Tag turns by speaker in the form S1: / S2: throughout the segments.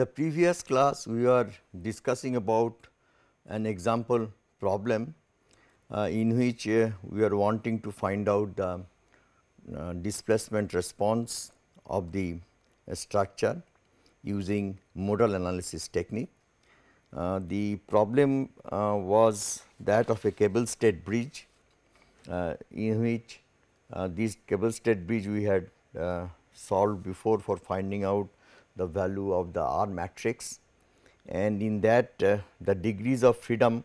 S1: the previous class, we are discussing about an example problem in which we are wanting to find out the displacement response of the structure using modal analysis technique. The problem was that of a cable stayed bridge in which this cable stayed bridge we had solved before for finding out the value of the R matrix, and in that the degrees of freedom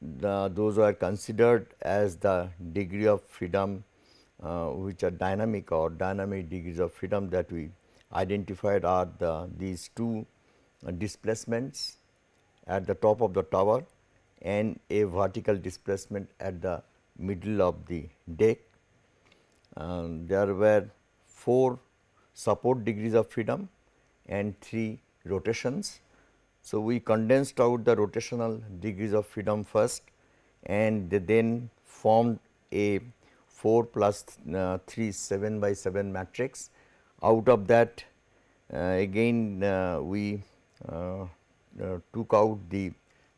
S1: those are considered as the degree of freedom which are dynamic or dynamic degrees of freedom that we identified are these two displacements at the top of the tower and a vertical displacement at the middle of the deck. There were 4 support degrees of freedom and 3 rotations. So, we condensed out the rotational degrees of freedom first and then formed a 4 plus 3 7 by 7 matrix. Out of that again we took out the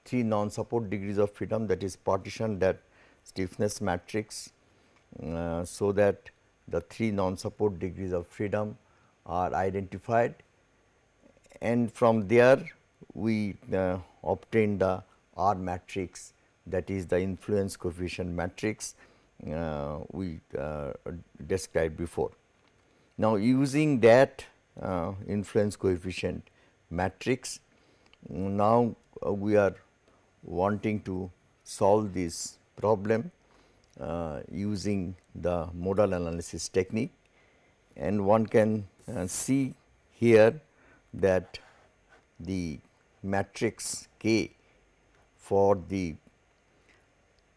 S1: 3 non-support degrees of freedom, that is partitioned that stiffness matrix so that the 3 non-support degrees of freedom are identified, and from there we obtained the R matrix, that is the influence coefficient matrix we described before. Now, using that influence coefficient matrix, now we are wanting to solve this problem using the modal analysis technique, and one can see here that the matrix K for the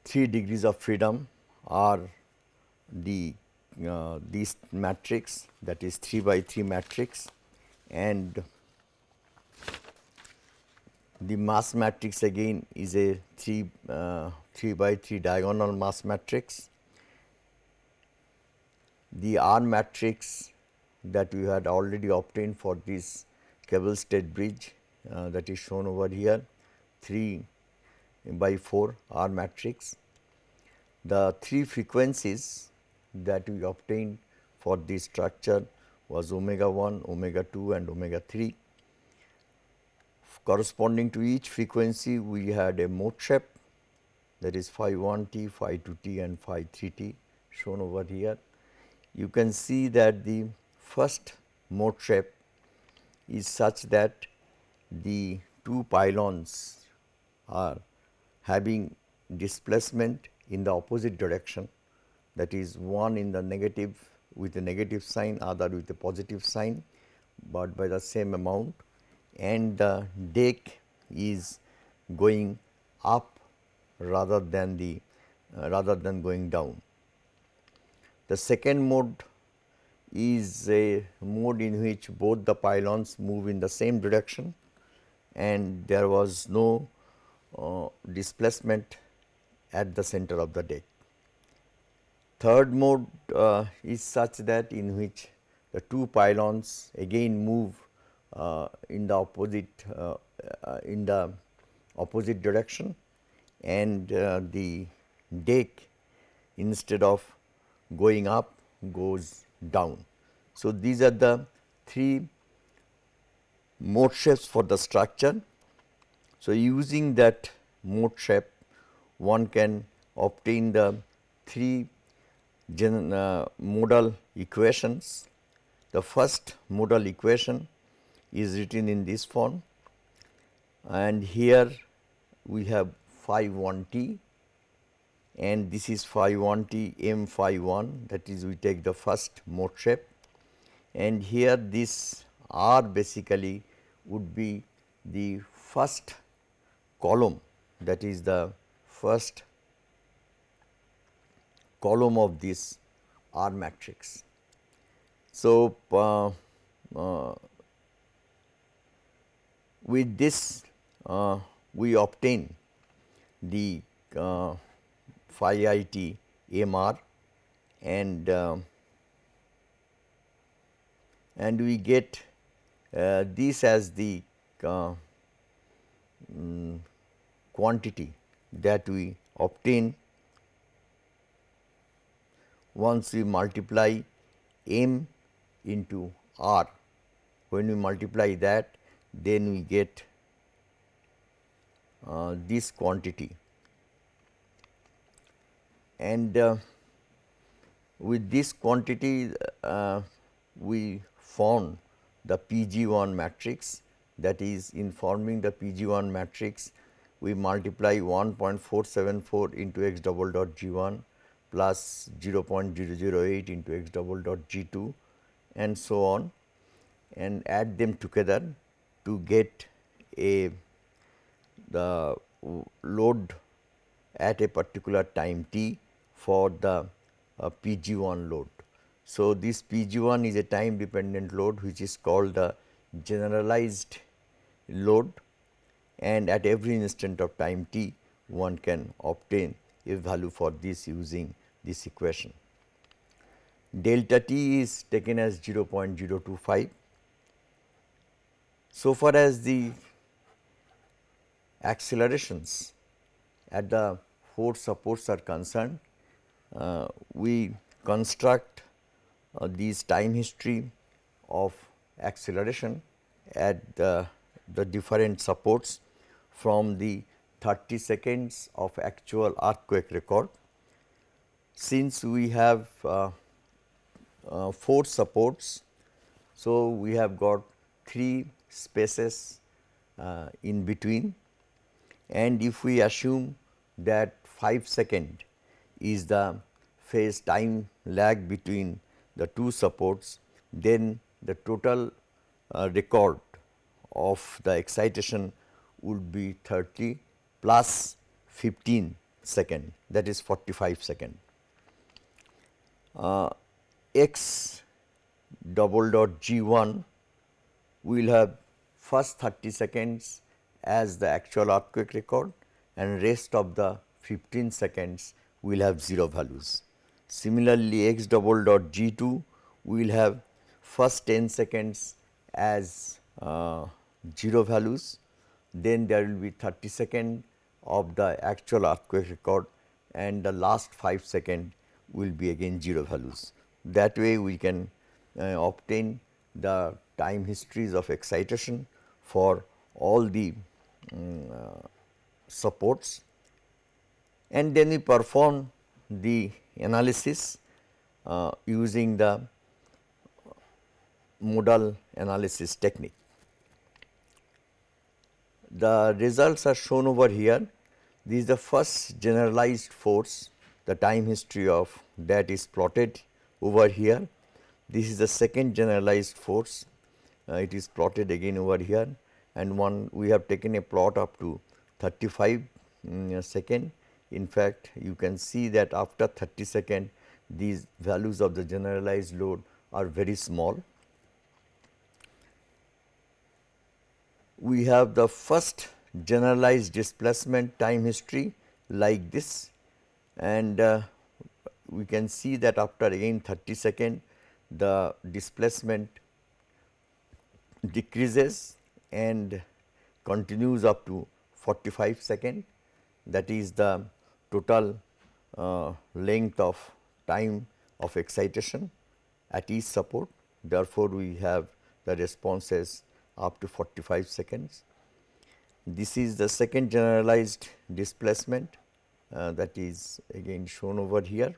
S1: 3 degrees of freedom are the this matrix, that is 3 by 3 matrix, and the mass matrix again is a 3 by 3 diagonal mass matrix. The R matrix that we had already obtained for this cable stayed bridge that is shown over here, 3 by 4 R matrix. The 3 frequencies that we obtained for this structure was omega 1, omega 2 and omega 3. Corresponding to each frequency, we had a mode shape, that is phi 1 t, phi 2 t and phi 3 t shown over here. You can see that the first mode shape is such that the 2 pylons are having displacement in the opposite direction, that is one in the negative with a negative sign, other with a positive sign, but by the same amount, and the deck is going up rather than going down. The second mode is a mode in which both the pylons move in the same direction and there was no displacement at the center of the deck. Third mode is such that in which the 2 pylons again move in the opposite direction, and the deck instead of going up goes down. So, these are the 3 mode shapes for the structure. So, using that mode shape, one can obtain the 3 modal equations. The first modal equation is written in this form, and here we have phi 1 t, and this is phi 1 t m phi 1, that is we take the first mode shape, and here this R basically would be the first column, that is the first column of this R matrix. So, with this we obtain the phi I t m r, and we get this as the quantity that we obtain once we multiply m into r. When we multiply that, then we get this quantity, and with this quantity we found the PG1 matrix. That is, in forming the PG1 matrix, we multiply 1.474 into x double dot G1 plus 0.008 into x double dot G2 and so on, and add them together to get the load at a particular time t for the PG1 load. So, this PG1 is a time dependent load which is called the generalized load, and at every instant of time t one can obtain a value for this using this equation. Delta t is taken as 0.025. So far as the accelerations at the 4 supports are concerned, we construct these time history of acceleration at the different supports from the 30 seconds of actual earthquake record. Since we have 4 supports, so we have got 3 spaces in between, and if we assume that 5 second is the phase time lag between the 2 supports, then the total record of the excitation would be 30 plus 15 second, that is 45 second. X double dot G1 will have first 30 seconds as the actual earthquake record, and rest of the 15 seconds will have 0 values. Similarly, x double dot G2 will have first 10 seconds as 0 values, then there will be 30 second of the actual earthquake record, and the last 5 second will be again 0 values. That way we can obtain the time histories of excitation for all the supports, and then we perform the analysis using the modal analysis technique. The results are shown over here. This is the first generalized force, the time history of that is plotted over here. This is the second generalized force, it is plotted again over here, and we have taken a plot up to 35 second. In fact, you can see that after 30 second these values of the generalized load are very small. We have the first generalized displacement time history like this, and we can see that after again 30 second the displacement decreases and continues up to 45 second, that is the total length of time of excitation at each support. Therefore, we have the responses up to 45 seconds. This is the second generalized displacement that is again shown over here.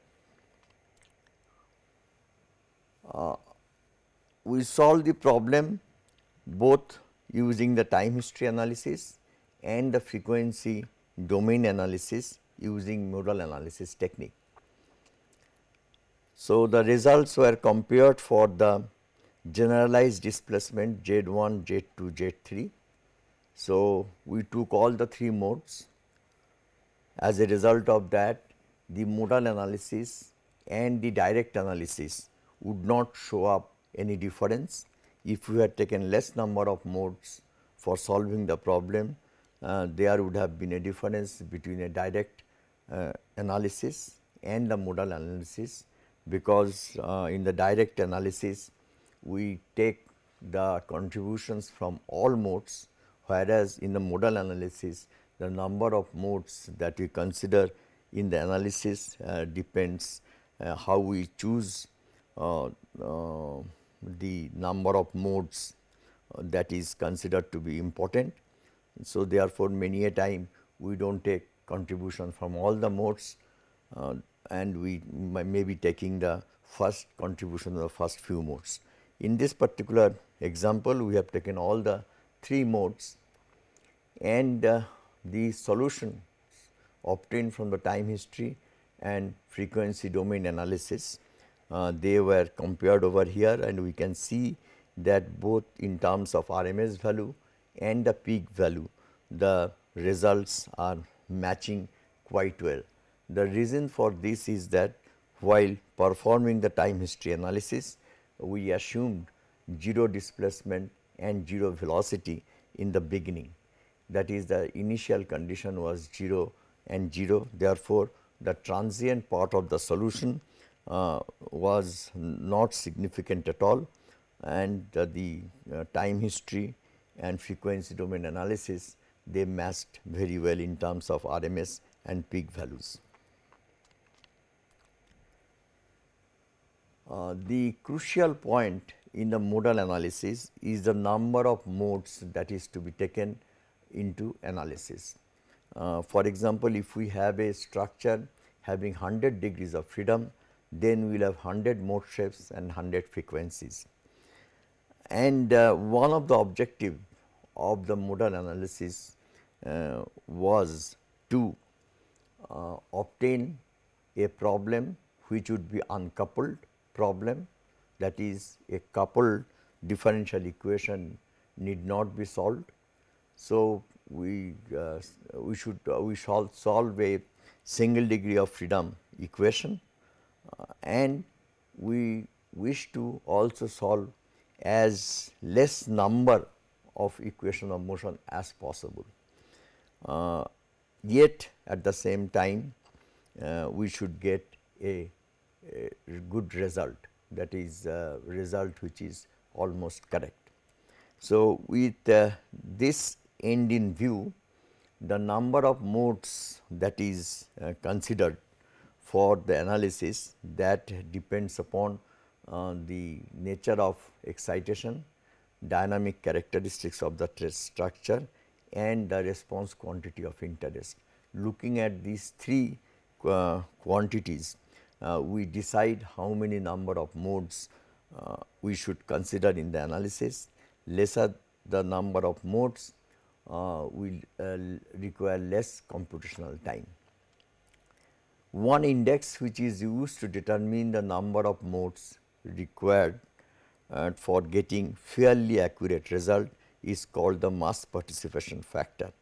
S1: We solve the problem both using the time history analysis and the frequency domain analysis using modal analysis technique. So, the results were compared for the generalized displacement Z1, Z2, Z3. So, we took all the 3 modes. As a result of that, the modal analysis and the direct analysis would not show up any difference. If we had taken less number of modes for solving the problem, there would have been a difference between a direct analysis and the modal analysis, because in the direct analysis we take the contributions from all modes, whereas in the modal analysis the number of modes that we consider in the analysis depends how we choose the number of modes that is considered to be important. So, therefore, many a time we do not take contribution from all the modes and we may be taking the first contribution of the first few modes. In this particular example, we have taken all the 3 modes and the solution obtained from the time history and frequency domain analysis. They were compared over here and we can see that both in terms of RMS value and the peak value, the results are matching quite well. The reason for this is that while performing the time history analysis, we assumed 0 displacement and 0 velocity in the beginning. That is, the initial condition was 0 and 0. Therefore, the transient part of the solution was not significant at all, and the time history and frequency domain analysis, they matched very well in terms of RMS and peak values. The crucial point in the modal analysis is the number of modes that is to be taken into analysis. For example, if we have a structure having 100 degrees of freedom, then we will have 100 mode shapes and 100 frequencies. And one of the objective of the modal analysis was to obtain a problem which would be uncoupled problem, that is, a coupled differential equation need not be solved. So, we shall solve a single degree of freedom equation and we wish to also solve as less number of equation of motion as possible. Yet at the same time we should get a good result, that is result which is almost correct. So, with this end in view, the number of modes that is considered for the analysis, that depends upon the nature of excitation, dynamic characteristics of the structure and the response quantity of interest. Looking at these 3 quantities, we decide how many number of modes we should consider in the analysis. Lesser the number of modes will require less computational time. One index which is used to determine the number of modes required for getting fairly accurate result is called the mass participation factor,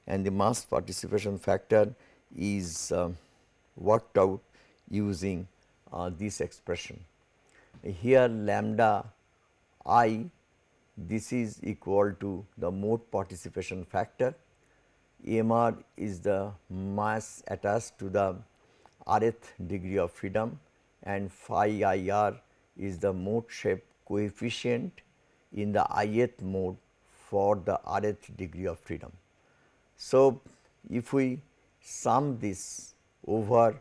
S1: and the mass participation factor is worked out using this expression. Here lambda I, this is equal to the mode participation factor, MR is the mass attached to the rth degree of freedom, and phi IR is the mode shape coefficient in the ith mode for the rth degree of freedom. So, if we sum this over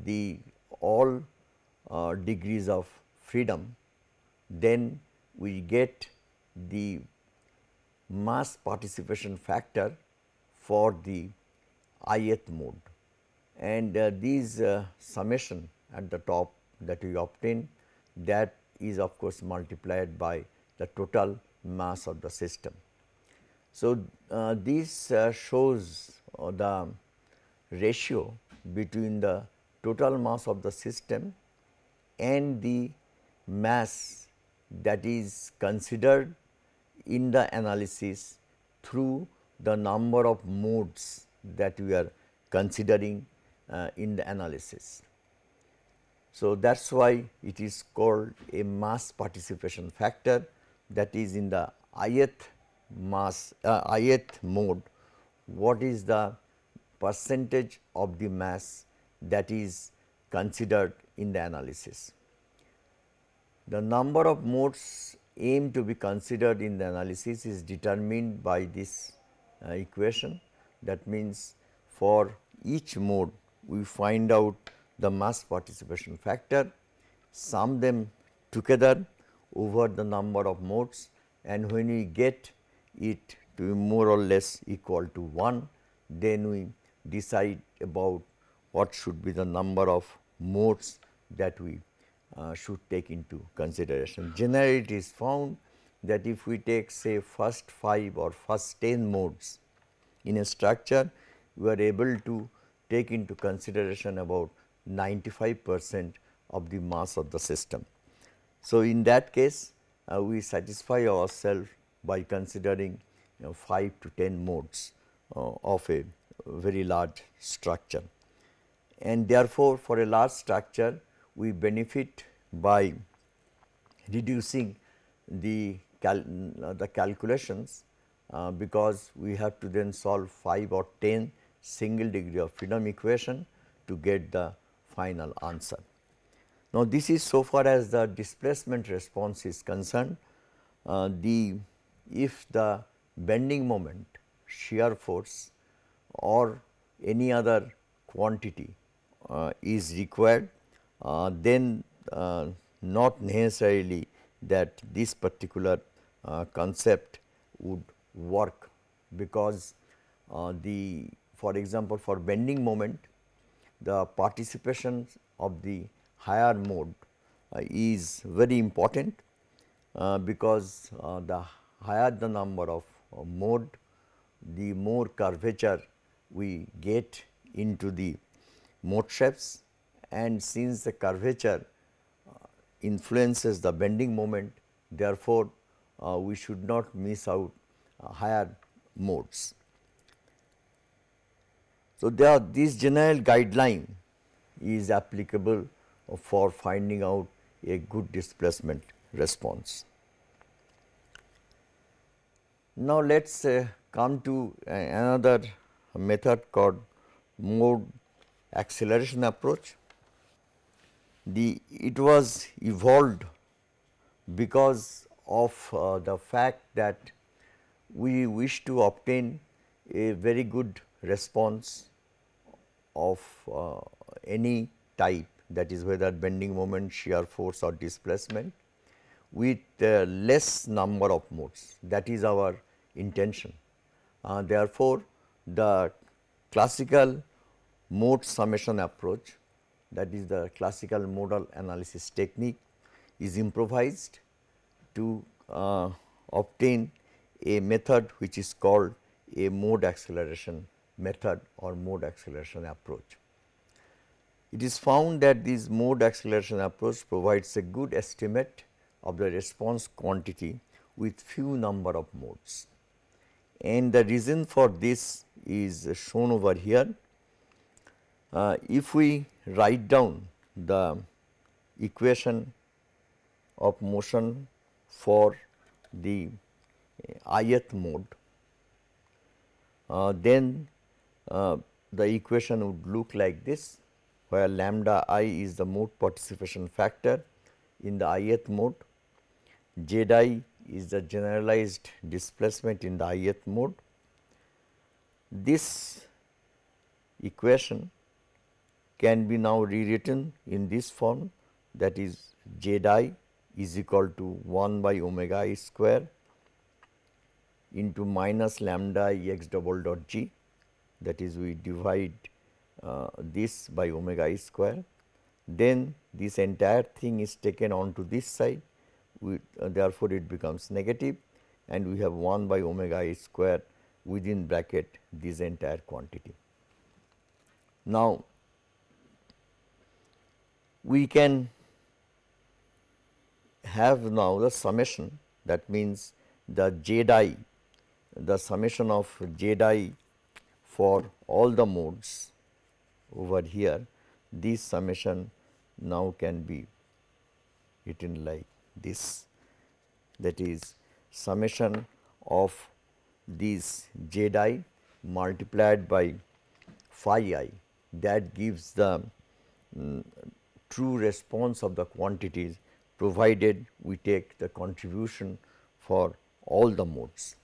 S1: the all degrees of freedom, then we get the mass participation factor for the ith mode, and these summation at the top that we obtain, that is of course multiplied by the total mass of the system. So, this shows the ratio between the total mass of the system and the mass that is considered in the analysis through the number of modes that we are considering in the analysis. So, that is why it is called a mass participation factor, that is in the ith mass ith mode, what is the percentage of the mass that is considered in the analysis. The number of modes m to be considered in the analysis is determined by this equation. That means, for each mode we find out the mass participation factor, sum them together over the number of modes, and when we get it to be more or less equal to 1, then we decide about what should be the number of modes that we should take into consideration. Generally, it is found that if we take say first 5 or first 10 modes in a structure, we are able to take into consideration about 95% of the mass of the system. So, in that case we satisfy ourselves by considering 5 to 10 modes of a very large structure, and therefore, for a large structure we benefit by reducing the calculations because we have to then solve 5 or 10 single degree of freedom equation to get the final answer. Now, this is so far as the displacement response is concerned. If the bending moment, shear force or any other quantity is required, then not necessarily that this particular concept would work, because for example, for bending moment the participation of the higher mode is very important, because the higher the number of mode, the more curvature we get into the mode shapes, and since the curvature influences the bending moment, therefore, we should not miss out higher modes. So, this general guideline is applicable for finding out a good displacement response. Now, let us come to another method called mode acceleration approach. It was evolved because of the fact that we wish to obtain a very good response of any type, that is whether bending moment, shear force or displacement, with less number of modes. That is our intention. Therefore, the classical mode summation approach, that is the classical modal analysis technique, is improvised to obtain a method which is called a mode acceleration method or mode acceleration approach. It is found that this mode acceleration approach provides a good estimate of the response quantity with few number of modes, and the reason for this is shown over here. If we write down the equation of motion for the ith mode, then the equation would look like this, where lambda I is the mode participation factor in the ith mode, z I is the generalized displacement in the ith mode. This equation can be now rewritten in this form, that is z I is equal to 1 by omega I square into minus lambda I x double dot g, that is we divide this by omega I square. Then this entire thing is taken onto this side, therefore, it becomes negative, and we have 1 by omega I square within bracket this entire quantity. Now, we can have now the summation, that means the z I, the summation of z I for all the modes over here. This summation now can be written like this, that is summation of this z I multiplied by phi I, that gives the true response of the quantities provided we take the contribution for all the modes.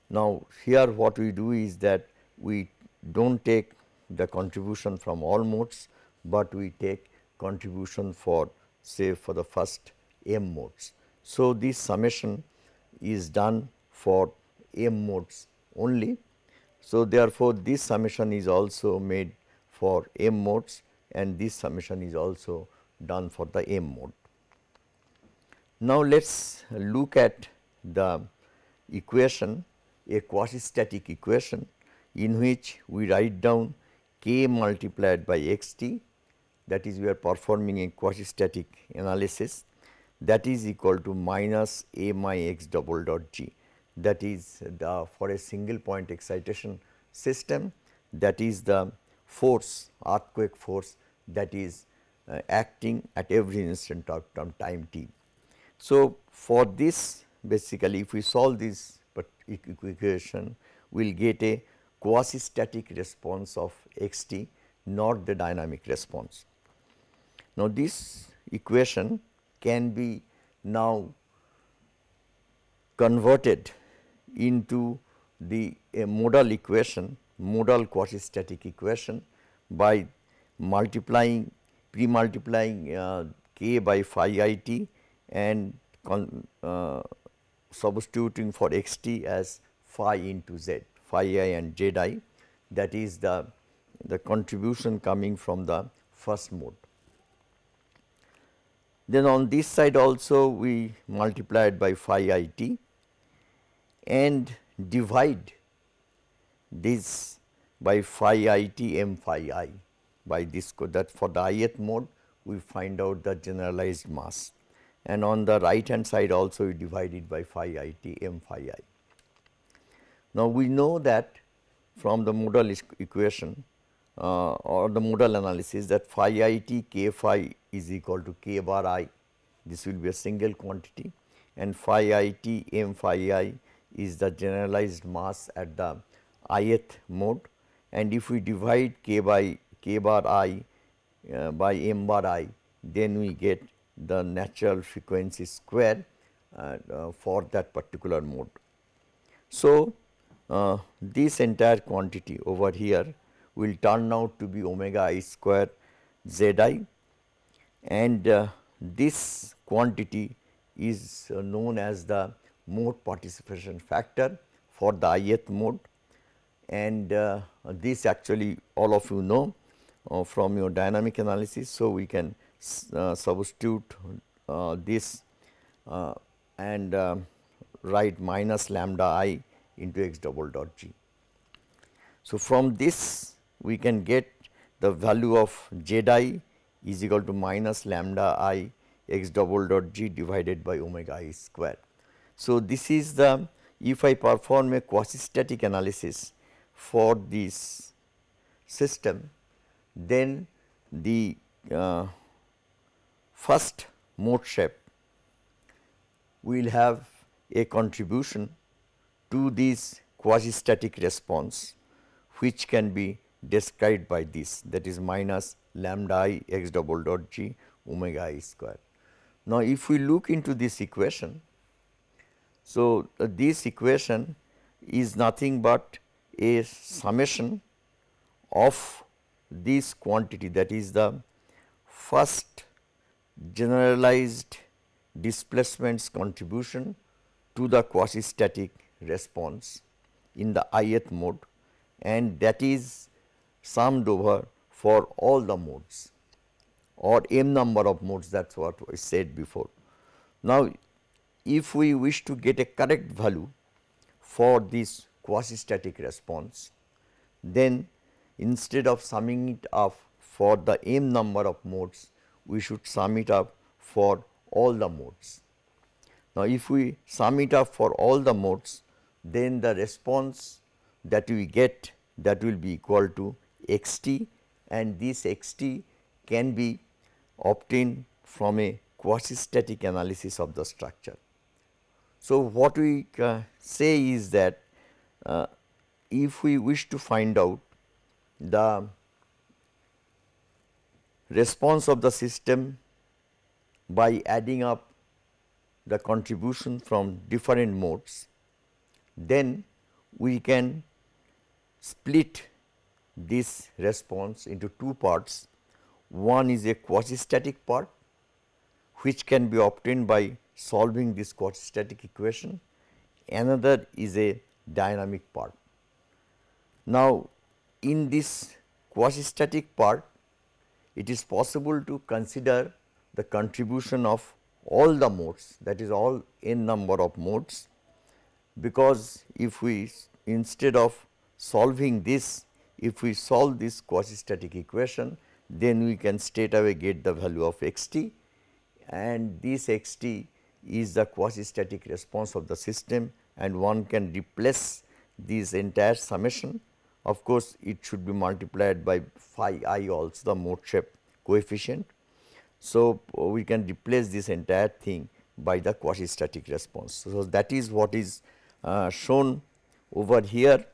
S1: Now, here what we do is that we do not take the contribution from all modes, but we take contribution for say for the first m modes. So, this summation is done for m modes only. So, therefore, this summation is also made for m modes and this summation is also done for the m mode. Now, let us look at the equation, a quasi-static equation in which we write down k multiplied by x t, that is we are performing a quasi-static analysis, that is equal to minus a my x double dot g, that is the for a single point excitation system, that is the force, earthquake force that is acting at every instant of time t. So, for this basically if we solve this equation, we will get a quasi-static response of x t, not the dynamic response. Now, this equation can be now converted into the modal equation, modal quasi-static equation by multiplying pre-multiplying k by phi I t and substituting for x t as phi into z, phi I and z I, that is the contribution coming from the first mode. Then on this side also we multiplied by phi I t and divide this by phi I t m phi I by this, that for the ith mode we find out the generalized mass, and on the right hand side also we divide it by phi I t m phi I. Now, we know that from the modal equation or the modal analysis that phi I t k phi is equal to k bar I, this will be a single quantity, and phi I t m phi I is the generalized mass at the ith mode, and if we divide k bar I by m bar I, then we get the natural frequency square for that particular mode. So, this entire quantity over here will turn out to be omega I square z I, and this quantity is known as the mode participation factor for the ith mode, and this actually all of you know from your dynamic analysis. So, we can substitute this and write minus lambda I into x double dot g. So, from this we can get the value of z I is equal to minus lambda I x double dot g divided by omega I square. So, this is the, if I perform a quasi-static analysis for this system, then the first mode shape will have a contribution to this quasi-static response, which can be described by this, that is minus lambda I x double dot g omega I square. Now, if we look into this equation, so this equation is nothing but a summation of this quantity, that is the first generalized displacements contribution to the quasi-static response in the ith mode, and that is summed over for all the modes or m number of modes, that is what I said before. Now, if we wish to get a correct value for this quasi-static response, then instead of summing it up for the m number of modes, we should sum it up for all the modes. Now, if we sum it up for all the modes, then the response that we get, that will be equal to x t, and this x t can be obtained from a quasi-static analysis of the structure. So, what we say is that if we wish to find out the response of the system by adding up the contribution from different modes, then we can split this response into two parts. One is a quasi-static part, which can be obtained by solving this quasi-static equation. Another is a dynamic part. Now, in this quasi-static part, it is possible to consider the contribution of all the modes, that is all n number of modes, because if we instead of solving this, if we solve this quasi-static equation, then we can straight away get the value of x t, and this x t is the quasi-static response of the system, and one can replace this entire summation. Of course, it should be multiplied by phi I also, the mode shape coefficient. So, we can replace this entire thing by the quasi-static response. So, that is what is shown over here,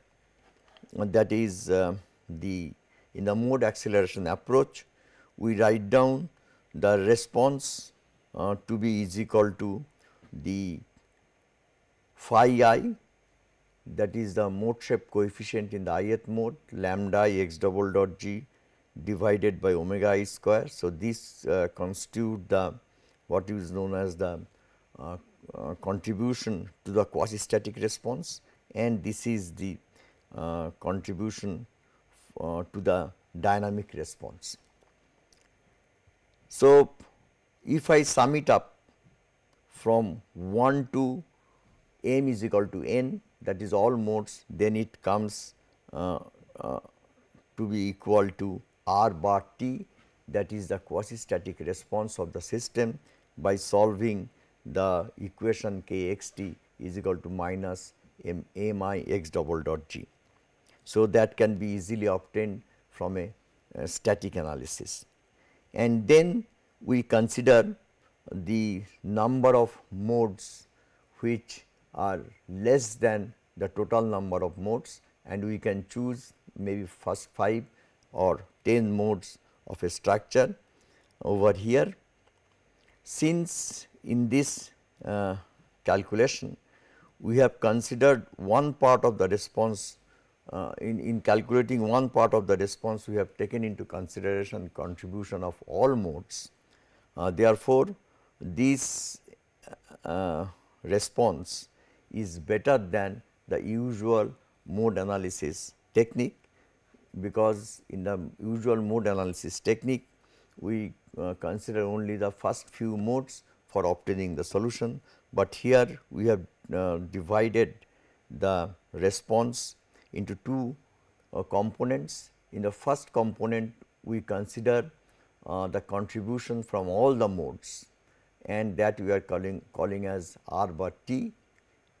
S1: that is the in the mode acceleration approach, we write down the response to be is equal to the phi I, that is the mode shape coefficient in the ith mode, lambda I x double dot g divided by omega I square. So, this constitute the what is known as the contribution to the quasi-static response, and this is the contribution to the dynamic response. So, if I sum it up from 1 to m is equal to n, that is all modes, then it comes to be equal to r bar t, that is the quasi-static response of the system by solving the equation k x t is equal to minus m I x double dot g. So, that can be easily obtained from a static analysis. And then we consider the number of modes which are less than the total number of modes, and we can choose maybe first 5 or 10 modes of a structure over here. Since in this calculation we have considered one part of the response, in calculating one part of the response we have taken into consideration contribution of all modes. Therefore, this response is better than the usual mode analysis technique, because in the usual mode analysis technique we consider only the first few modes for obtaining the solution, but here we have divided the response into two components. In the first component we consider the contribution from all the modes, and that we are calling as r bar t,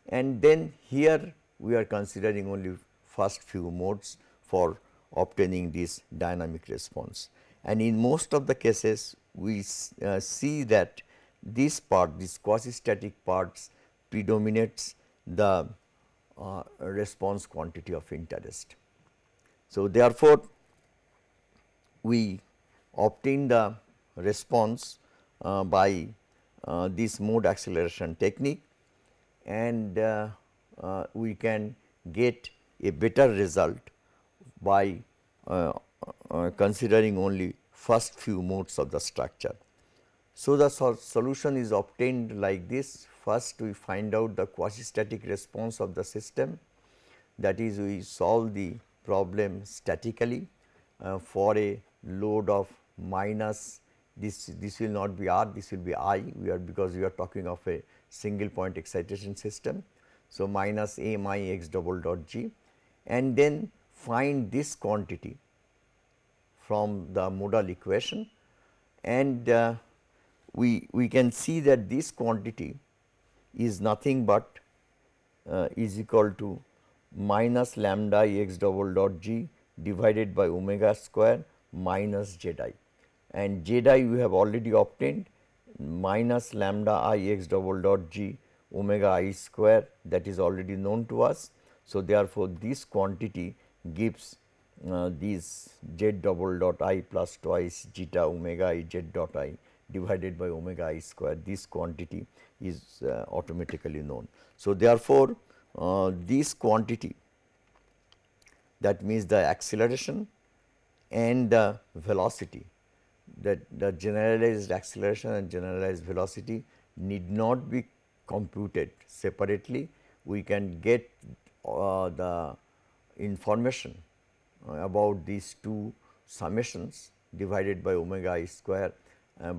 S1: and then here we are considering only first few modes for obtaining this dynamic response. And in most of the cases we see that this part, this quasi-static parts predominates the response quantity of interest. So, therefore, we obtain the response by this mode acceleration technique, and we can get a better result by considering only first few modes of the structure. So, the solution is obtained like this. First we find out the quasi-static response of the system, that is we solve the problem statically for a load of minus this will not be r, this will be I, because we are talking of a single point excitation system. So, minus m I x double dot g, and then find this quantity from the modal equation, and we can see that this quantity is nothing but is equal to minus lambda I x double dot g divided by omega square minus z I, and z I we have already obtained minus lambda I x double dot g omega I square, that is already known to us. So, therefore, this quantity gives this z double dot I plus twice zeta omega I z dot I divided by omega I square, this quantity is automatically known. So, therefore, this quantity, that means the acceleration and the velocity, that the generalized acceleration and generalized velocity need not be computed separately. We can get the information about these two summations divided by omega I square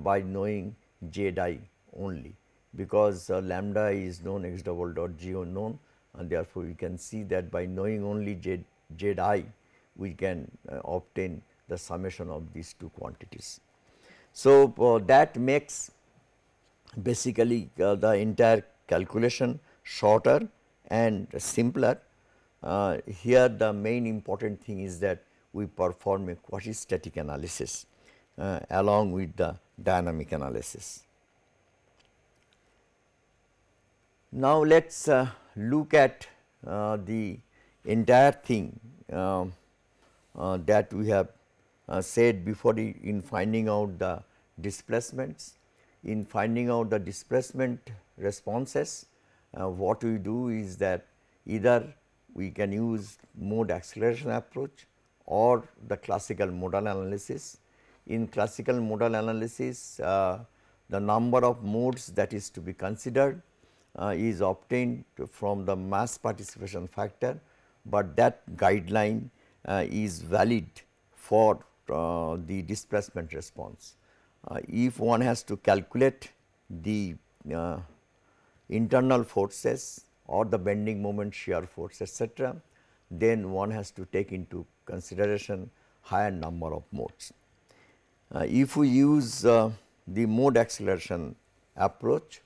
S1: by knowing z I only, because lambda is known, x double dot g known, and therefore, we can see that by knowing only z I, we can obtain the summation of these two quantities. So, that makes basically the entire calculation shorter and simpler. Here the main important thing is that we perform a quasi-static analysis along with the dynamic analysis. Now, let us look at the entire thing that we have said before in finding out the displacements. In finding out the displacement responses, what we do is that either we can use mode acceleration approach or the classical modal analysis. In classical modal analysis, the number of modes that is to be considered is obtained from the mass participation factor, but that guideline is valid for the displacement response. If one has to calculate the internal forces or the bending moment, shear force, etc., then one has to take into consideration higher number of modes. If we use the mode acceleration approach,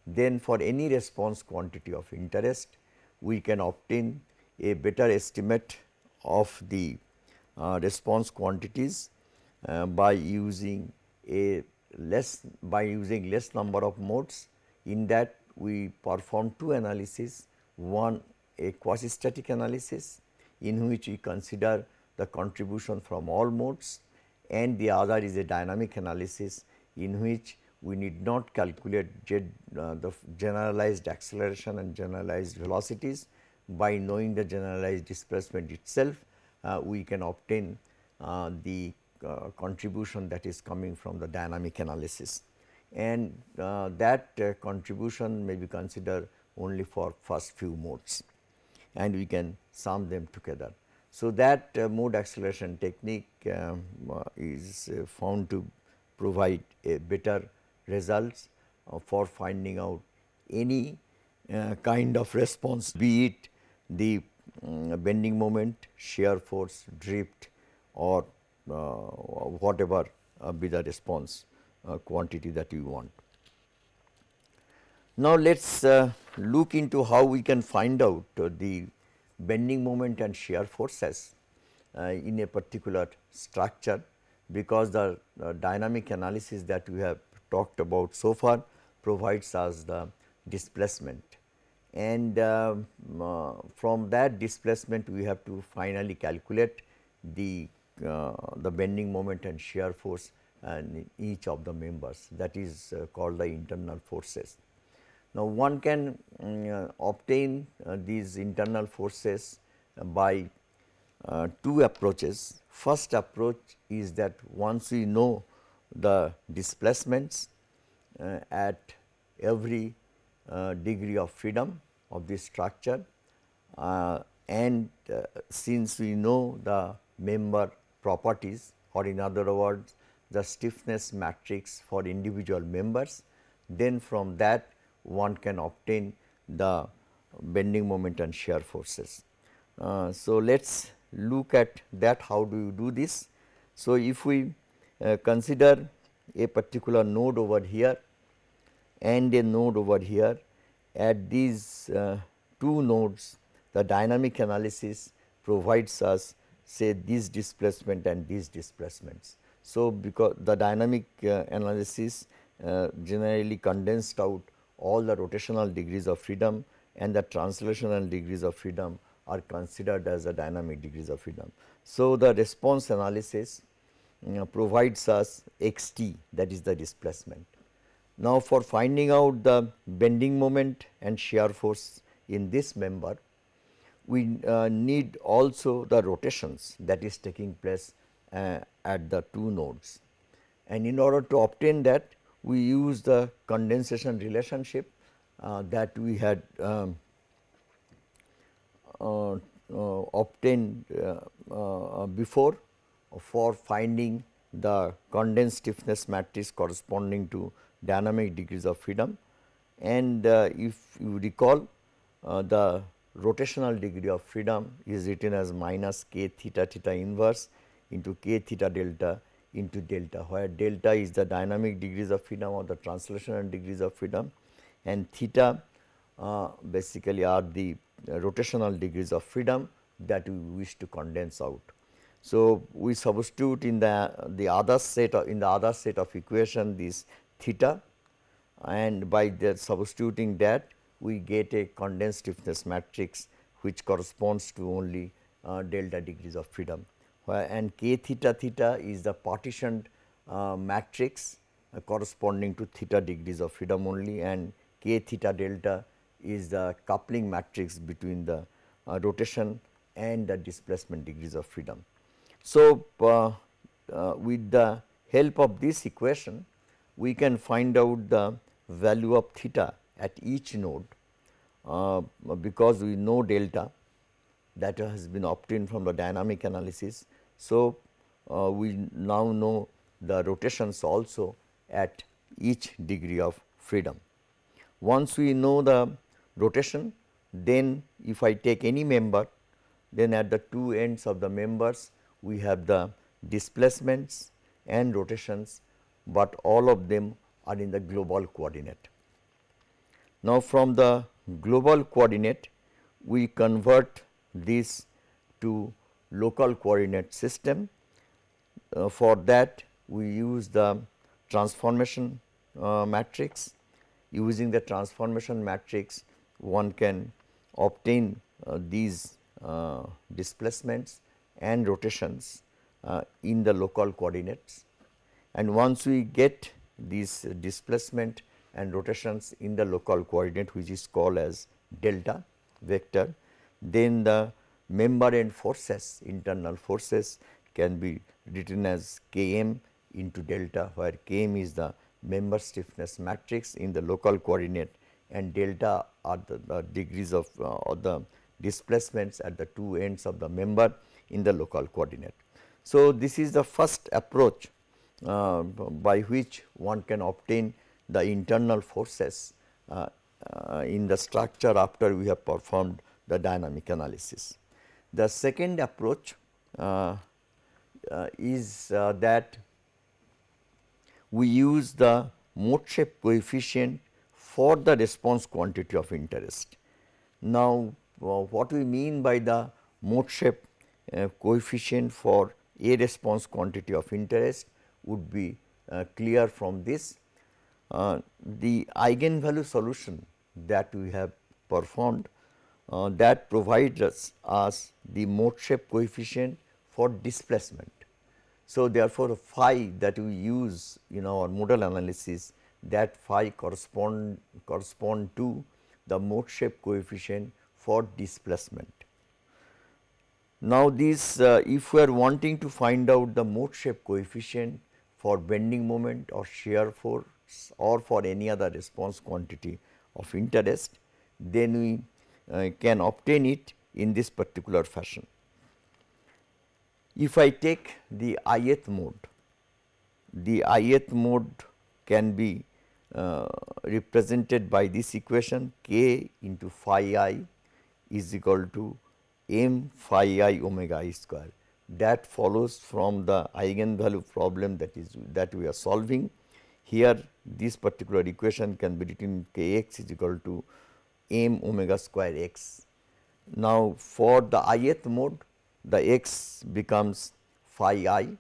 S1: then for any response quantity of interest, we can obtain a better estimate of the response quantities by using less number of modes. In that, we perform two analyses, one a quasi-static analysis in which we consider the contribution from all modes, and the other is a dynamic analysis in which we need not calculate the generalized acceleration and generalized velocities. By knowing the generalized displacement itself, we can obtain the contribution that is coming from the dynamic analysis, and that contribution may be considered only for first few modes, and we can sum them together. So, that mode acceleration technique is found to provide a better results for finding out any kind of response, be it the bending moment, shear force, drift, or whatever be the response quantity that you want. Now, let us look into how we can find out the bending moment and shear forces in a particular structure, because the dynamic analysis that we have talked about so far provides us the displacement, and from that displacement we have to finally calculate the bending moment and shear force in each of the members, that is called the internal forces. Now, one can obtain these internal forces by two approaches. First approach is that once we know the displacements at every degree of freedom of this structure, and since we know the member properties, or in other words the stiffness matrix for individual members, then from that one can obtain the bending moment and shear forces. So, let us look at that, how do you do this. So, if we consider a particular node over here and a node over here, at these two nodes the dynamic analysis provides us say this displacement and these displacements. So, because the dynamic analysis generally condensed out all the rotational degrees of freedom, and the translational degrees of freedom are considered as the dynamic degrees of freedom. So, the response analysis provides us xt, that is the displacement. Now, for finding out the bending moment and shear force in this member, we need also the rotations that is taking place at the two nodes. And in order to obtain that, we use the condensation relationship that we had obtained before for finding the condensed stiffness matrix corresponding to dynamic degrees of freedom. And if you recall, the rotational degree of freedom is written as minus k theta theta inverse into k theta delta into delta, where delta is the dynamic degrees of freedom or the translational degrees of freedom, and theta basically are the rotational degrees of freedom that we wish to condense out. So, we substitute in the other set of equation this theta, and by substituting that we get a condensed stiffness matrix which corresponds to only delta degrees of freedom, and k theta theta is the partitioned matrix corresponding to theta degrees of freedom only, and k theta delta is the coupling matrix between the rotation and the displacement degrees of freedom. So, with the help of this equation, we can find out the value of theta at each node, because we know delta that has been obtained from the dynamic analysis. So, we now know the rotations also at each degree of freedom. Once we know the rotation, then if I take any member, then at the two ends of the members we have the displacements and rotations, but all of them are in the global coordinate. Now, from the global coordinate we convert this to local coordinate system. For that we use the transformation matrix. Using the transformation matrix, one can obtain these displacements and rotations in the local coordinates, and once we get this displacement and rotations in the local coordinate, which is called as delta vector, then the member end forces, internal forces, can be written as Km into delta, where Km is the member stiffness matrix in the local coordinate and delta are the degrees of or the displacements at the two ends of the member in the local coordinate. So, this is the first approach by which one can obtain the internal forces in the structure after we have performed the dynamic analysis. The second approach is that we use the mode shape coefficient for the response quantity of interest. Now, what we mean by the mode shape coefficient for a response quantity of interest would be clear from this. The eigenvalue solution that we have performed that provides us the mode shape coefficient for displacement. So, therefore, phi that we use in our modal analysis, that phi correspond to the mode shape coefficient for displacement. Now, this if we are wanting to find out the mode shape coefficient for bending moment or shear force or for any other response quantity of interest, then we can obtain it in this particular fashion. If I take the ith mode, the ith mode can be represented by this equation k into phi I is equal to m phi I omega I square. That follows from the eigenvalue problem that we are solving. Here this particular equation can be written k x is equal to m omega square x. Now, for the ith mode, the x becomes phi I.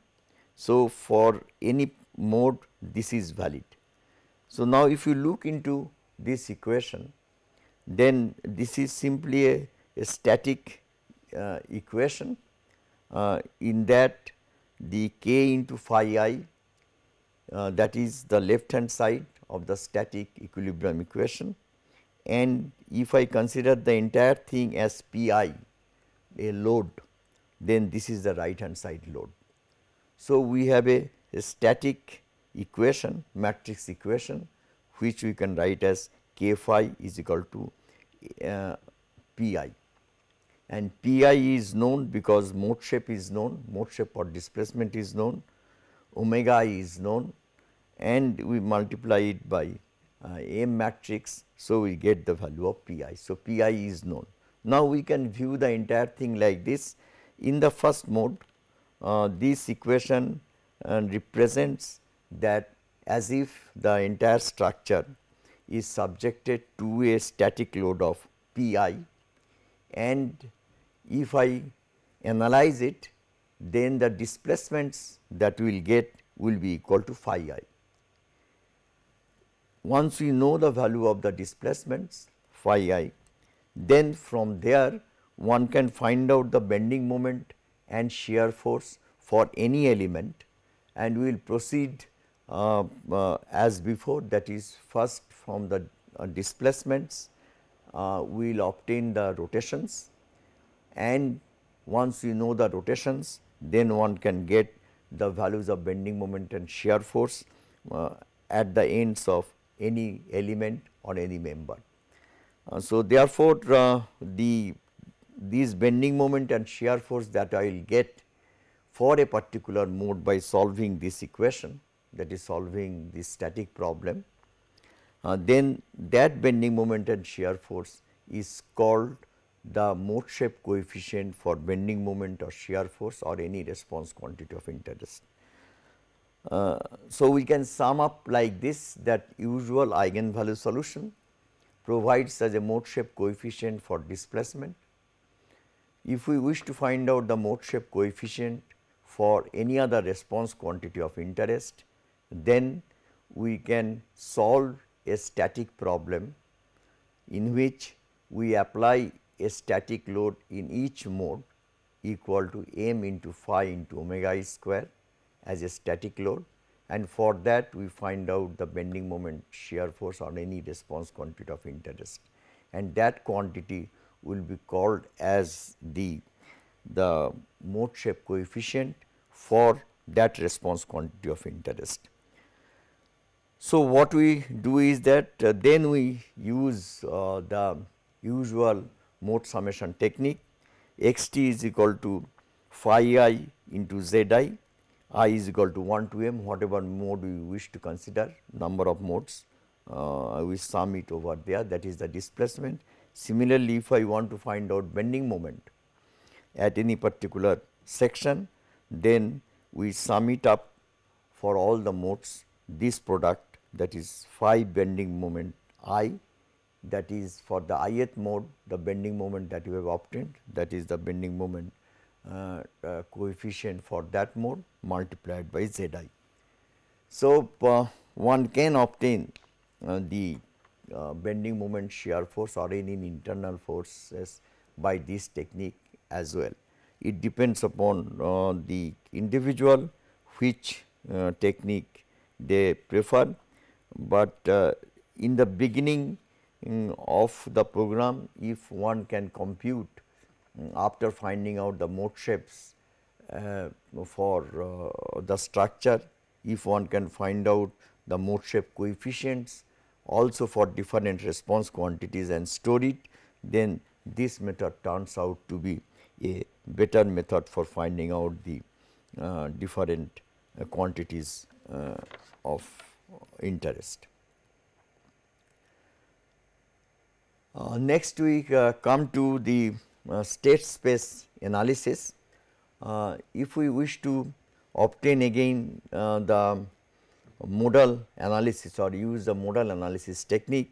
S1: So, for any mode this is valid. So, now if you look into this equation, then this is simply a static equation in that the k into phi I, that is the left hand side of the static equilibrium equation, and if I consider the entire thing as Pi, a load, then this is the right hand side load. So, we have a static equation, matrix equation, which we can write as k phi is equal to Pi, and Pi is known because mode shape is known, mode shape or displacement is known, omega I is known, and we multiply it by M matrix. So, we get the value of Pi. So, Pi is known. Now, we can view the entire thing like this. In the first mode, this equation represents that as if the entire structure is subjected to a static load of Pi, and if I analyze it, then the displacements that we will get will be equal to phi I. Once we know the value of the displacements phi I, then from there one can find out the bending moment and shear force for any element, and we will proceed as before, that is first from the displacements we will obtain the rotations, and once we know the rotations, then one can get the values of bending moment and shear force at the ends of any element or any member. So, therefore, these bending moment and shear force that I will get for a particular mode by solving this equation, that is solving this static problem, then that bending moment and shear force is called the mode shape coefficient for bending moment or shear force or any response quantity of interest. So, we can sum up like this, that usual eigenvalue solution provides as a mode shape coefficient for displacement. If we wish to find out the mode shape coefficient for any other response quantity of interest, then we can solve a static problem in which we apply a static load in each mode equal to m into phi into omega I square as a static load, and for that we find out the bending moment shear force on any response quantity of interest, and that quantity will be called as the mode shape coefficient for that response quantity of interest. So, what we do is that then we use the usual mode summation technique. X t is equal to phi I into z I is equal to 1 to m, whatever mode we wish to consider, number of modes, we sum it over there, that is the displacement. Similarly, if I want to find out bending moment at any particular section, then we sum it up for all the modes, this product, that is phi bending moment I, that is for the ith mode the bending moment that you have obtained, that is the bending moment coefficient for that mode multiplied by z I. So, one can obtain the bending moment shear force or any internal forces by this technique as well. It depends upon the individual which technique they prefer, but in the beginning of the program, if one can compute after finding out the mode shapes for the structure, if one can find out the mode shape coefficients also for different response quantities and store it, then this method turns out to be a better method for finding out the different quantities of interest. Next we come to the state space analysis. If we wish to obtain again the modal analysis or use the modal analysis technique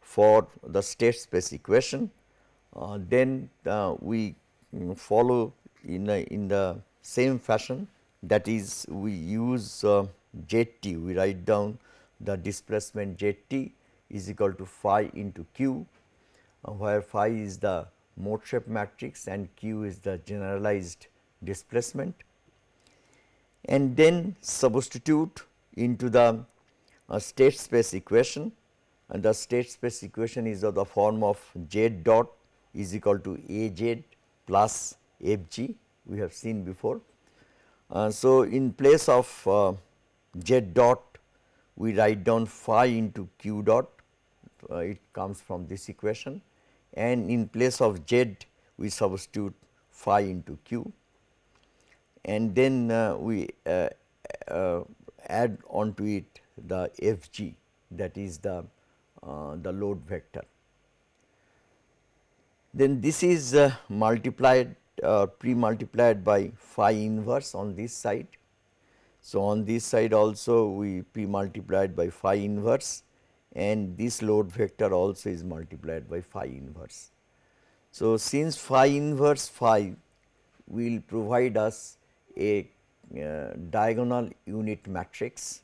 S1: for the state space equation, then we follow in the same fashion, that is we use zt, we write down the displacement zt is equal to phi into q, where phi is the mode shape matrix and q is the generalized displacement. and then substitute into the state space equation, and the state space equation is of the form of z dot is equal to Az plus Fg, we have seen before. So, in place of z dot we write down phi into q dot, it comes from this equation, and in place of z we substitute phi into q, and then we add on to it the Fg, that is the load vector. Then this is multiplied pre-multiplied by phi inverse on this side. So, on this side also we pre-multiplied by phi inverse, and this load vector also is multiplied by phi inverse. So, since phi inverse phi will provide us a diagonal unit matrix,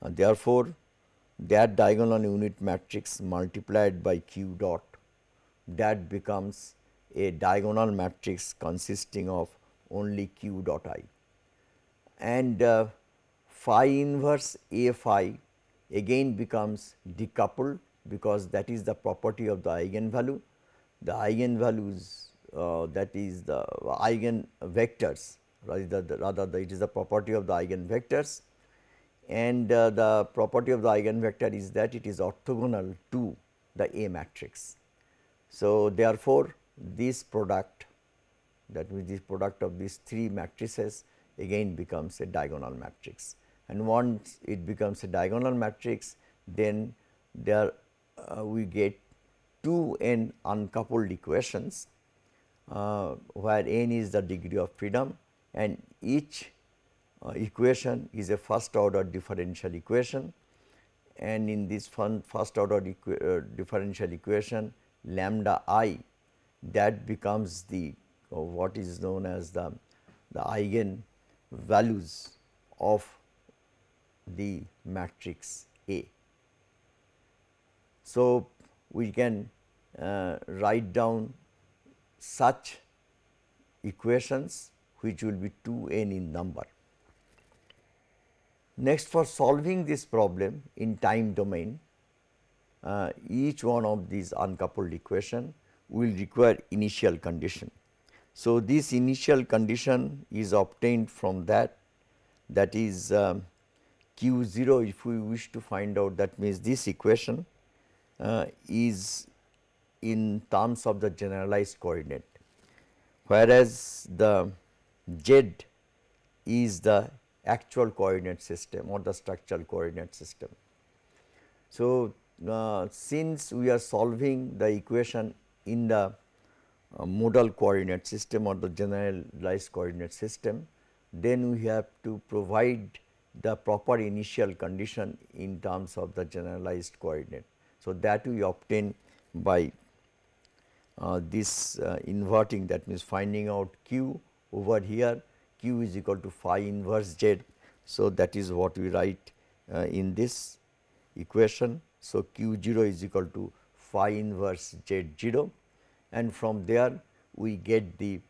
S1: therefore, that diagonal unit matrix multiplied by q dot, that becomes a diagonal matrix consisting of only q dot I, and phi inverse A phi again becomes decoupled, because that is the property of the eigenvalue. The eigenvalues, that is the eigenvectors, rather it is the property of the eigenvectors, and the property of the eigenvector is that it is orthogonal to the A matrix. So, therefore, this product, that means this product of these three matrices again becomes a diagonal matrix, and once it becomes a diagonal matrix, then there we get two n uncoupled equations, where n is the degree of freedom, and each equation is a first order differential equation, and in this first order differential equation lambda I, that becomes the what is known as the eigen values of the matrix A. So, we can write down such equations which will be 2n in number. Next, for solving this problem in time domain, each one of these uncoupled equation will require initial condition. So, this initial condition is obtained from that is q0, if we wish to find out, that means this equation is in terms of the generalized coordinate, whereas the z is the actual coordinate system or the structural coordinate system. So, since we are solving the equation in the modal coordinate system or the generalized coordinate system, then we have to provide the proper initial condition in terms of the generalized coordinate. So, that we obtain by this inverting, that means finding out q over here, q is equal to phi inverse z. So, that is what we write in this equation. So, q0 is equal to phi inverse z0, and from there we get the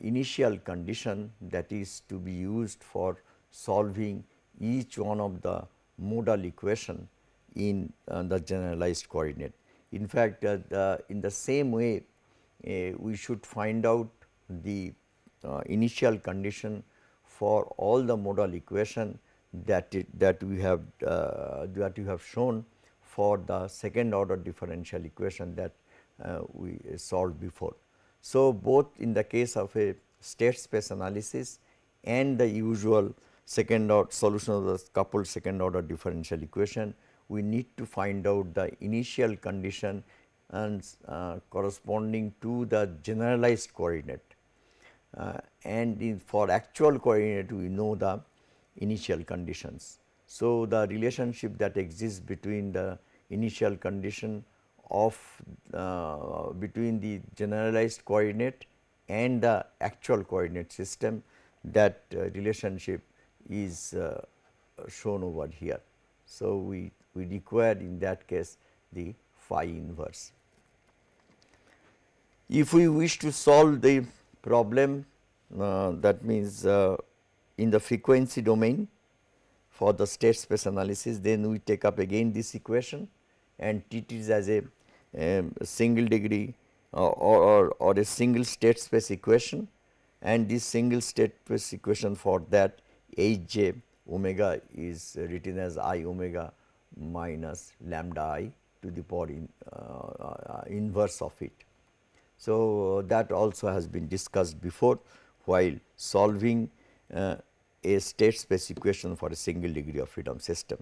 S1: initial condition that is to be used for solving each one of the modal equation in the generalized coordinate. In fact, in the same way we should find out the initial condition for all the modal equation that we have shown for the second order differential equation that we solved before. So, both in the case of a state space analysis and the usual second order solution of the coupled second order differential equation, we need to find out the initial condition and corresponding to the generalized coordinate, and for actual coordinate we know the initial conditions. So, the relationship that exists between the initial condition of between the generalized coordinate and the actual coordinate system, that relationship is shown over here. So, we require in that case the phi inverse. If we wish to solve the problem, that means in the frequency domain for the state space analysis, then we take up again this equation and treat it as a single degree or a single state space equation, and this single state space equation for that H j omega is written as I omega minus lambda I to the power inverse of it. So, that also has been discussed before while solving a state space equation for a single degree of freedom system.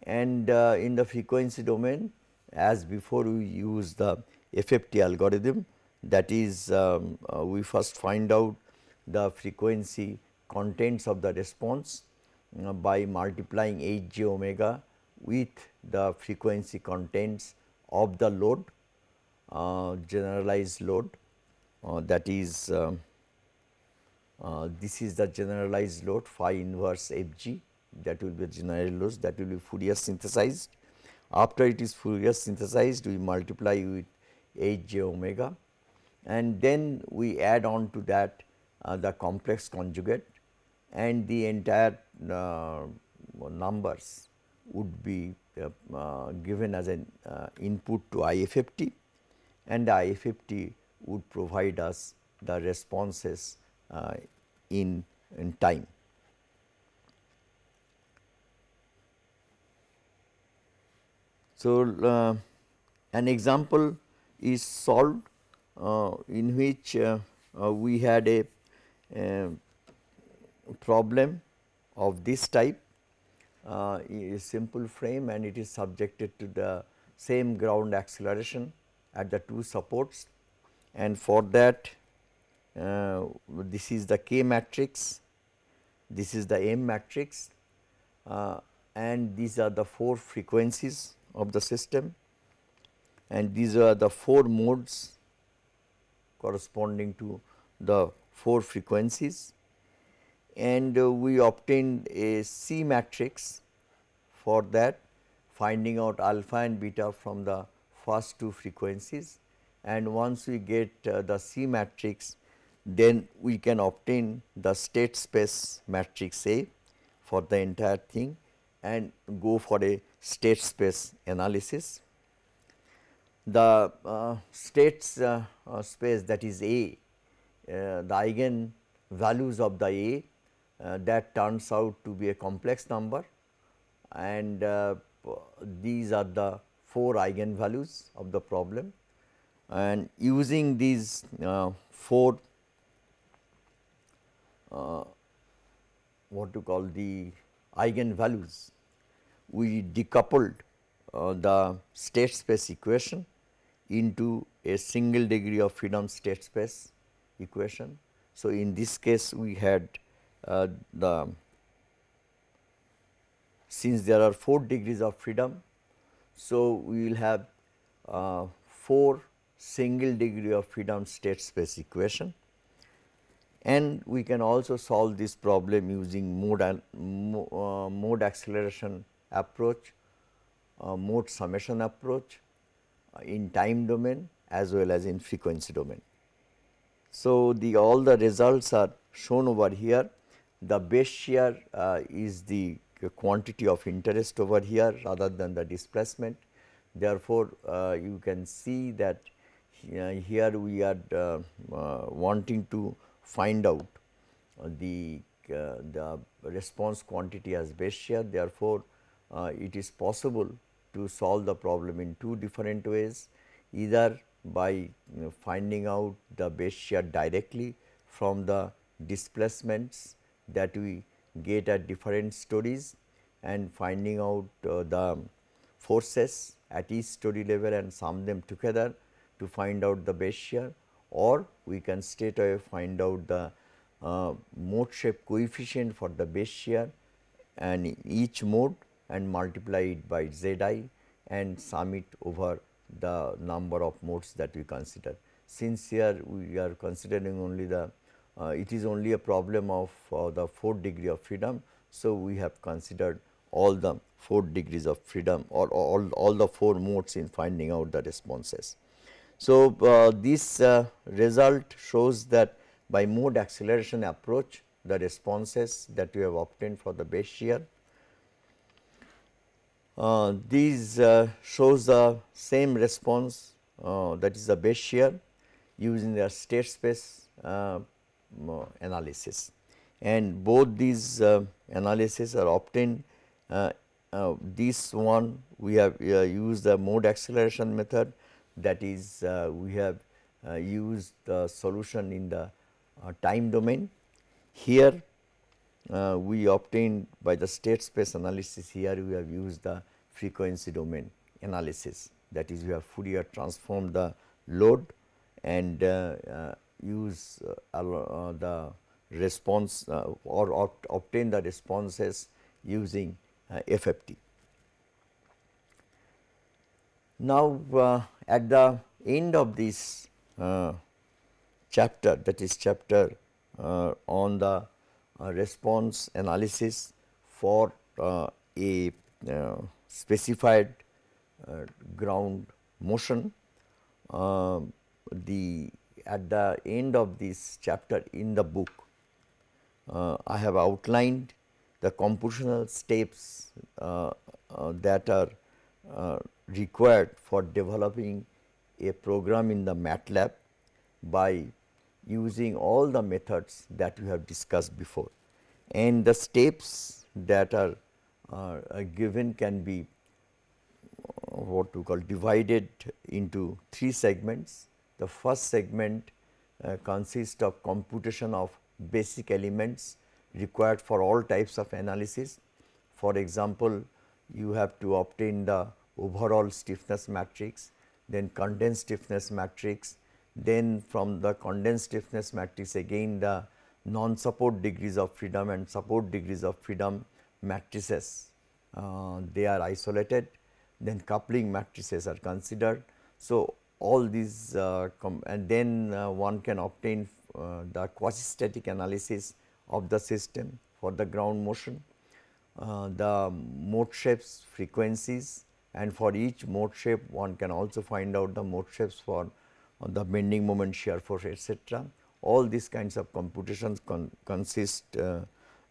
S1: And in the frequency domain, as before, we use the FFT algorithm, that is we first find out the frequency contents of the response by multiplying H j omega with the frequency contents of the load, generalized load, that is this is the generalized load phi inverse f g, that will be generalized load, that will be Fourier synthesized. After it is Fourier synthesized, we multiply with H j omega, and then we add on to that the complex conjugate, and the entire numbers would be given as an input to IFFT, and the IFFT would provide us the responses in time. So, an example is solved in which we had a problem of this type, a simple frame, and it is subjected to the same ground acceleration at the two supports, and for that this is the K matrix, this is the M matrix, and these are the 4 frequencies of the system, and these are the 4 modes corresponding to the 4 frequencies, and we obtained a C matrix for that, finding out alpha and beta from the first 2 frequencies, and once we get the C matrix, then we can obtain the state space matrix A for the entire thing and go for a state space analysis. The states space, that is A, the eigen values of the A, that turns out to be a complex number, and these are the 4 eigen values of the problem, and using these 4 what to call the eigen values, we decoupled the state space equation into a single degree of freedom state space equation. So, in this case we had since there are 4 degrees of freedom, so we will have 4 single degree of freedom state space equation, and we can also solve this problem using mode acceleration approach, mode summation approach in time domain as well as in frequency domain. So, all the results are shown over here. The base shear is the quantity of interest over here rather than the displacement. Therefore, you can see that here we are wanting to find out the response quantity as base shear. Therefore, it is possible to solve the problem in 2 different ways, either by finding out the base shear directly from the displacements that we get at different stories and finding out the forces at each story level and sum them together to find out the base shear, or we can straight away find out the mode shape coefficient for the base shear and in each mode and multiply it by Zi and sum it over the number of modes that we consider. Since here we are considering only the it is only a problem of the 4 degree of freedom. So, we have considered all the 4 degrees of freedom or all the 4 modes in finding out the responses. So, this result shows that by mode acceleration approach the responses that we have obtained for the base shear. These shows the same response, that is the base shear, using the state space analysis, and both these analyses are obtained. This one we have used the mode acceleration method, that is we have used the solution in the time domain. Here we obtained by the state space analysis. Here we have used the frequency domain analysis, that is we have Fourier transformed the load and use the response or obtain the responses using FFT. Now, at the end of this chapter, that is chapter on the response analysis for a specified ground motion, at the end of this chapter in the book, I have outlined the computational steps that are required for developing a program in the MATLAB by using all the methods that we have discussed before, and the steps that are given can be what we call divided into 3 segments. The first segment consists of computation of basic elements required for all types of analysis. For example, you have to obtain the overall stiffness matrix, then condensed stiffness matrix, then from the condensed stiffness matrix again the non-support degrees of freedom and support degrees of freedom matrices, they are isolated, then coupling matrices are considered. So, all these and then one can obtain the quasi-static analysis of the system for the ground motion, the mode shapes frequencies, and for each mode shape one can also find out the mode shapes for the bending moment, shear force, etc. All these kinds of computations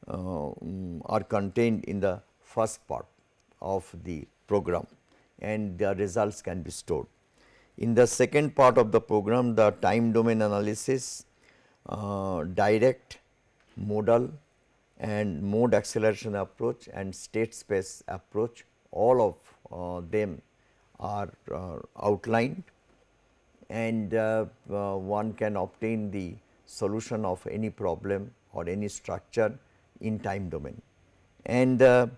S1: are contained in the first part of the program, and the results can be stored. In the second part of the program, the time domain analysis, direct, modal and mode acceleration approach and state space approach, all of them are outlined, and one can obtain the solution of any problem or any structure in time domain. And the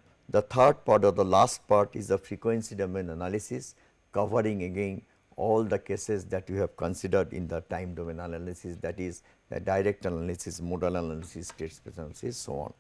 S1: third part or the last part is the frequency domain analysis, covering again all the cases that we have considered in the time domain analysis, that is the direct analysis, modal analysis, state space analysis, so on.